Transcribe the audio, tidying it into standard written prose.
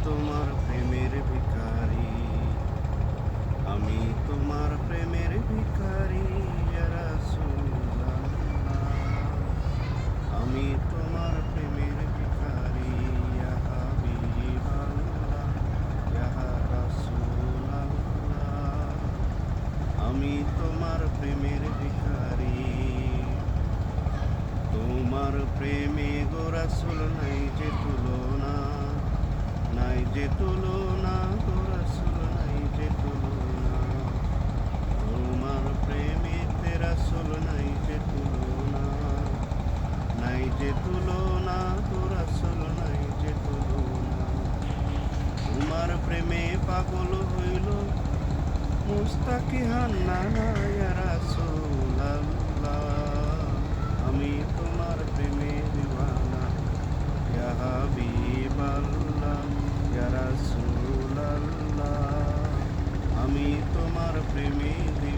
তোমার প্রেমের ভিখারি, আমি তোমার প্রেমের ভিখারি ইয়া রাসূলুল্লাহ। আমি তোমার প্রেমের ভিখারি ইয়া হাবিবাল্লাহ, ইয়া রাসূলুল্লাহ। আমি তোমার প্রেমের ভিখারি, তোমার প্রেমে গো রাসূল নাই যে তুলনা, নাই যে তুলনা গো রাসূল নাই যে তুলনা। তোমার প্রেমেতে রাসূল নাই যে তুলনা, নাই যে তুলনা গো রাসূল নাই যে তুলনা। তোমার প্রেমে পাগল হইল মুস্তাকি হান্নানা ইয়া রাসূলুল্লাহ। আমি তোমার প্রেমে দিওয়ানা ইয়া হাবিবাল্লাহ, ইয়া রাসূলুল্লাহ। আমি তোমার প্রেমে দিওয়ানা।